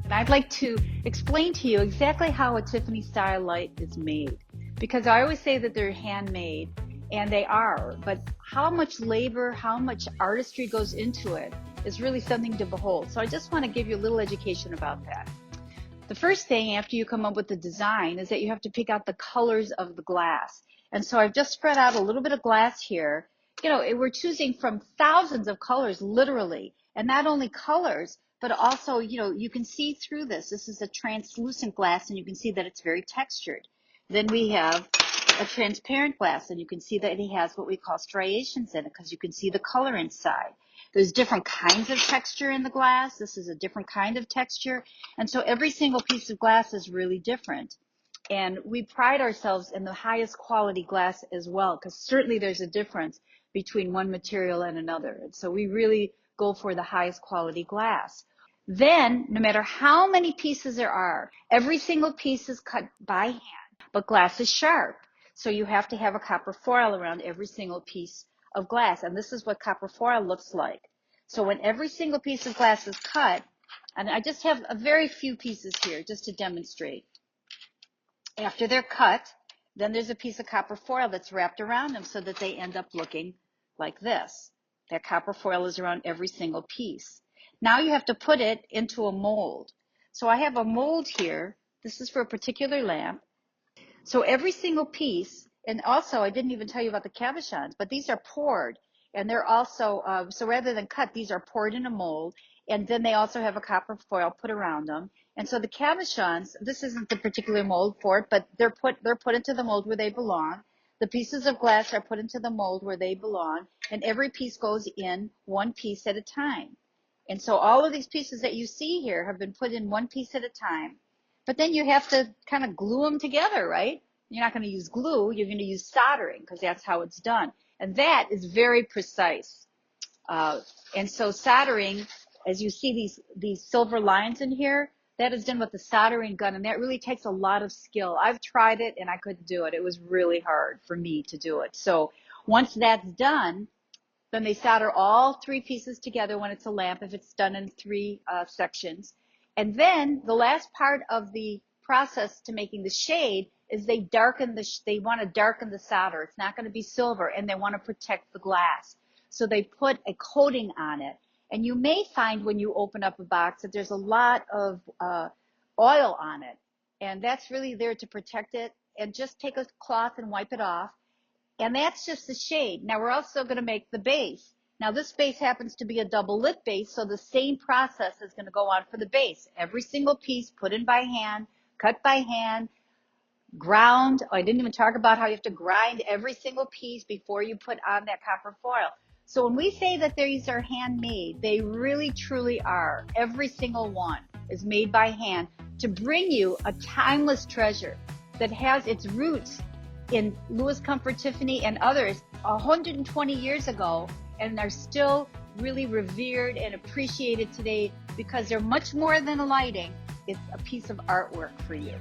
And I'd like to explain to you exactly how a Tiffany-style light is made, because I always say that they're handmade, and they are, but how much labor, how much artistry goes into it is really something to behold. So I just want to give you a little education about that. The first thing after you come up with the design is that you have to pick out the colors of the glass. And so I've just spread out a little bit of glass here. You know, we're choosing from thousands of colors, literally, and not only colors, but also, you know, you can see through this. This is a translucent glass, and you can see that it's very textured. Then we have a transparent glass, and you can see that it has what we call striations in it because you can see the color inside. There's different kinds of texture in the glass. This is a different kind of texture. And so every single piece of glass is really different. And we pride ourselves in the highest quality glass as well, because certainly there's a difference between one material and another. And so we really go for the highest quality glass. Then, no matter how many pieces there are, every single piece is cut by hand, but glass is sharp. So you have to have a copper foil around every single piece of glass. And this is what copper foil looks like. So when every single piece of glass is cut, and I just have a very few pieces here just to demonstrate. After they're cut, then there's a piece of copper foil that's wrapped around them so that they end up looking like this. That copper foil is around every single piece. Now you have to put it into a mold. So I have a mold here. This is for a particular lamp. So every single piece, and also I didn't even tell you about the cabochons, but these are poured, and they're also, so rather than cut, these are poured in a mold, and then they also have a copper foil put around them. And so the cabochons, this isn't the particular mold for it, but they're put into the mold where they belong. The pieces of glass are put into the mold where they belong, and every piece goes in one piece at a time. And so all of these pieces that you see here have been put in one piece at a time. But then you have to kind of glue them together, right? You're not going to use glue, you're going to use soldering, because that's how it's done. And that is very precise. And so soldering, as you see these silver lines in here, that is done with the soldering gun, and that really takes a lot of skill. I've tried it and I couldn't do it. It was really hard for me to do it. So once that's done, then they solder all three pieces together when it's a lamp, if it's done in three sections. And then the last part of the process to making the shade is they want to darken the solder. It's not going to be silver, and they want to protect the glass. So they put a coating on it. And you may find when you open up a box that there's a lot of oil on it. And that's really there to protect it. And just take a cloth and wipe it off. And that's just the shade. Now we're also going to make the base. Now this base happens to be a double lit base, so the same process is going to go on for the base. Every single piece put in by hand, cut by hand, ground. I didn't even talk about how you have to grind every single piece before you put on that copper foil. So when we say that these are handmade, they really truly are. Every single one is made by hand to bring you a timeless treasure that has its roots in Louis Comfort Tiffany and others 120 years ago, and are still really revered and appreciated today because they're much more than a lighting. It's a piece of artwork for you.